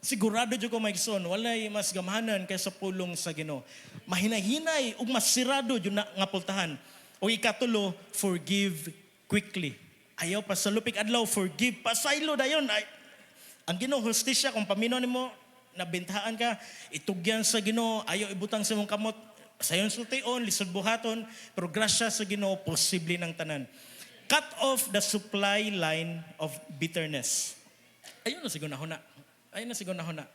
B: Sigurado dyan ko maigsoon, walay mas gamahanan kaysa pulong sa Ginoo. Mahinay-hinay ug mas sirado dyan nga pultahan. O ikatulo, forgive quickly. Ayaw pa sa lupig adlaw, forgive. Pasaylo dayon. Ang Ginoo hustisya kung paminaw nimo nabintahan ka, itugyan sa Ginoo, ayaw ibutang sa imong kamot. Sayon sultion, lisod buhaton, pero grasya sa Ginoo posible ng tanan. Cut off the supply line of bitterness. Ayun na siguro na.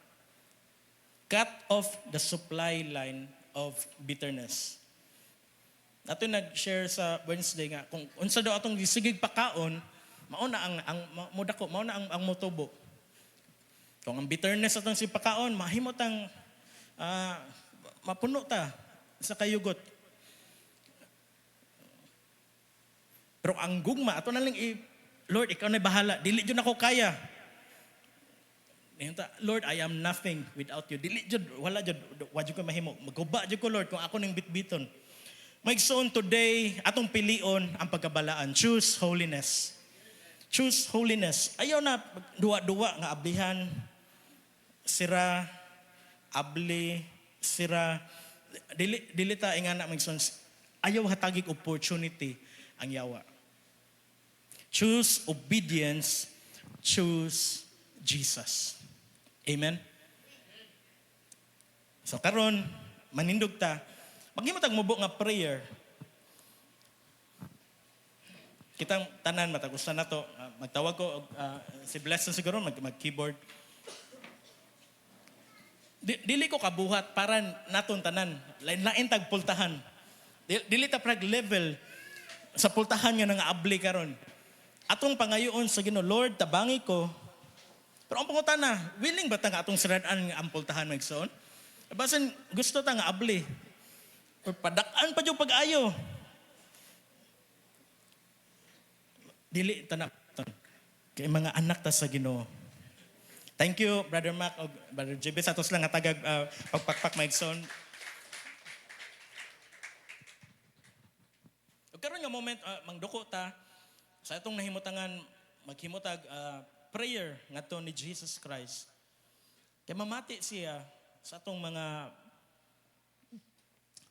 B: Cut off the supply line of bitterness. Ato nag-share sa Wednesday nga kung unsa daw atong gisigig pakaon, mao na ang motubo. Kung ang bitterness atong si pakaon, mahimot ang mapuno ta sa kayugot. Pero ang gugma ato na lang Lord, ikaw na bahala. Dili jud ako kaya. Lord, I am nothing without you. Dili jud, wala jud, wa jud ko mahimo. Maguba jud ko, Lord, kung ako ning bitbiton. Maigsoon today, atong pilion ang pagkabalaan. Choose holiness. Choose holiness. Ayaw na duwa-duwa nga ablihan, sira, abli, sira. Dili ta ingana maigsoon. Ayaw hatagig opportunity ang yawa. Choose obedience. Choose Jesus. Amen? So karon manindog ta. Maghimotag mubo nga prayer. Kitang tanan matagusan na to. Magtawag ko si Bless na siguro mag-keyboard. Dili ko kabuhat para naton tanan. Lain tag pultahan. Dili ta prag level sa pultahan nga nga abli karon. Atong pangayoon sa Ginoo, Lord, tabangi ko. Pero ang pangutana, willing ba ta nga atong sirad-an nga ang pultahan magsoon? Basin gusto ta nga abli. Padakan pa yung pag-ayo. Dili tanak kay mga anak ta sa Ginoo. Thank you Brother Mac o Brother JB sa atos lang nga tagag pagpakpak maigsoon. Ug karon nga moment mangduko ta sa atong nahimutangan maghimutag prayer ngadto ni Jesus Christ. Kay mamati siya sa atong mga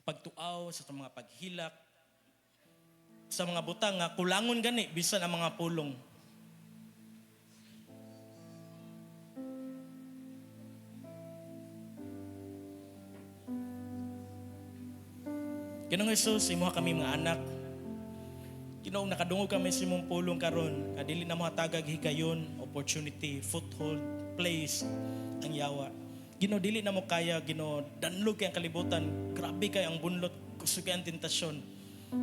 B: pagtuaw, sa mga paghilak, sa mga butang nga kulangon gani bisan ang mga pulong. Ginoong Jesus, imuha kami mga anak. Ginoong nakadungog kami sa imong pulong karon, kadili na mo hatagag higayon, opportunity, foothold, place ang yawa. Ginoo dili na mo kaya, Ginoo danlog kay ang kalibutan, grabe kay ang bunlot, kusog kay ang tentasyon.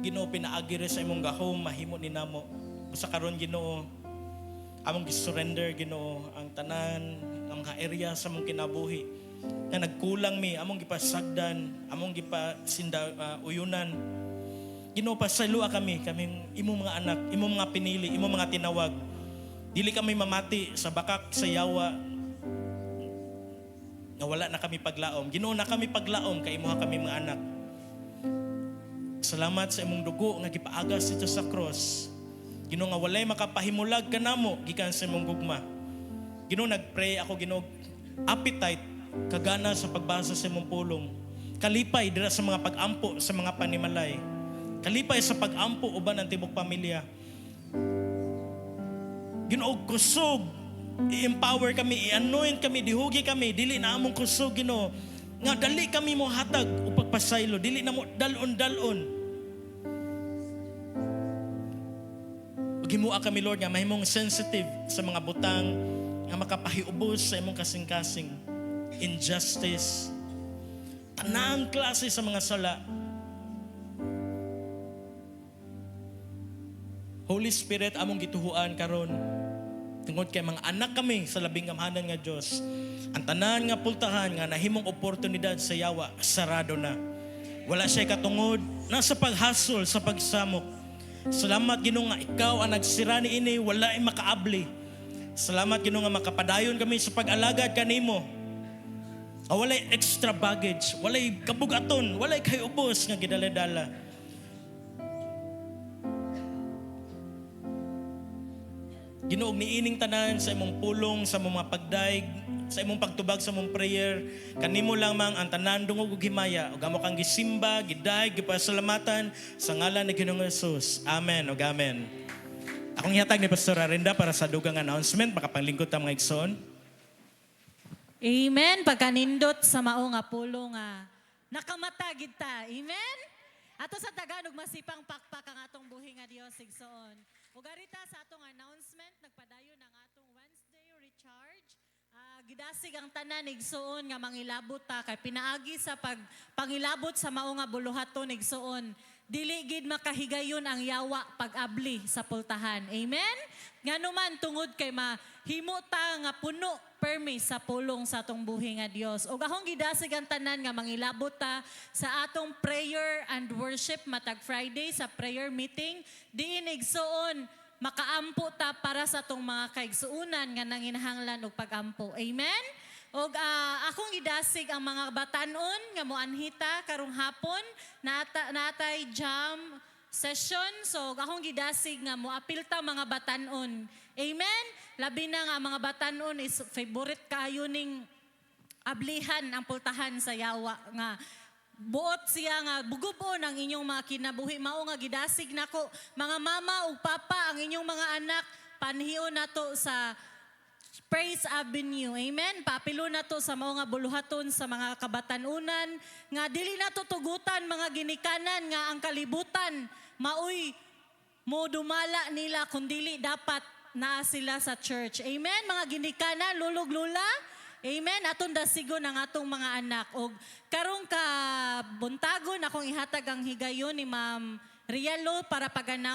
B: Ginoo pinaagi sa imong gahom, mahimo ni namo. Sa karon Ginoo, among gisurrender Ginoo ang tanan ng mga area sa among kinabuhi na nagkulang mi, among gipasagdan, among gipasinda uyunan. Ginoo pasalua kami, kaming imong mga anak, imong mga pinili, imong mga tinawag. Dili kami mamati sa bakak sa yawa nga wala na kami paglaom. Ginoo na kami paglaom kay imuha kami mga anak. Salamat sa imong dugo nga gipaagas ito sa cross. Ginoo nga walay makapahimulag kanamo gikan sa imong gugma. Ginoo nagpray ako, Ginoo appetite kagana sa pagbasa sa imong pulong. Kalipay dira sa mga pagampo sa mga panimalay. Kalipay sa pagampo uban ang tibok pamilya. Ginoo kusog i-empower kami, i-anoint kami, dihugi kami, dili na among kusog Ginoo. Nga dali kami mo hatag o pagpasaylo, dili na mo dalon-dalon. Paghimua kami Lord nga mahimong sensitive sa mga butang nga makapahiubos sa imong kasing-kasing. Injustice. Tanang klase sa mga sala. Holy Spirit among gituhuan karon. Tungod kay mga anak kami sa labing gamhanan nga Dios. Ang tanan nga pultahan nga nahimong oportunidad sa yawa sarado na. Wala siya katungod nasa paghasol sa pagsamok. Salamat Ginoo nga ikaw ang nagsira niini, wala ay makaabli. Salamat Ginoo nga makapadayon kami sa pag-alagad kanimo. Walay extra baggage, walay kabugaton, walay kay ubos nga gidala-dala. Ginoo niining tanan sa imong pulong, sa imong mga pagdaig, sa imong pagtubag sa imong prayer, kanimo lamang ang tanan dungog ug himaya, ug amo kang gisimba, gidaig, gipasalamatan sa ngalan ni Ginoong Hesus. Amen ug amen. Akong ihatag ni Pastor Arinda para sa dugang announcement, makapanglingkod ta mga igsoon.
A: Amen. Pagkanindot sa mao nga pulong nakamata gid ta. Amen. Ato sa Tagalog masipang pakpak ang atong buhi nga Dios igsoon. Ug arita sa atong announcement nagpadayon ang atong Wednesday recharge. Gidasig ang tanan igsoon nga mangilabot ta kay pinaagi sa pangilabot sa mao nga buluhaton igsoon. Dili gid makahigayon ang yawa pag-abli sa pultahan. Amen. Nganuman tungod kay mahimo ta nga puno permi sa pulong sa atong buhi nga Dios. Ug akong gidasig ang tanan nga mangilabot ta sa atong prayer and worship matag Friday sa prayer meeting diin igsoon makaampo ta para sa atong mga kaigsuunan nga nanginahanglan og pagampo. Amen. Og akong idasig ang mga batanon nga moanhita karong hapon natay jam session. So akong gidasig nga moapil ta mga batanon. Amen. Labi na nga mga batanon is favorite kaayo ning ablihan ang pultahan sa yawa nga buot siya nga bugubon ang inyong mga kinabuhi. Mao nga gidasig nako mga mama ug papa ang inyong mga anak panhion nato sa Praise Avenue. Amen. Papilo na to sa mga nga buluhaton sa mga kabatanunan nga dili na to tugutan mga ginikanan nga ang kalibutan maoy mo dumala nila kundili dapat naa sila sa church. Amen. Mga ginikanan lulog lula. Amen. Aton dasigon ang atong mga anak. Og karong ka buntagon akong ihatag ang higayon ni Ma'am Rielo para paganaw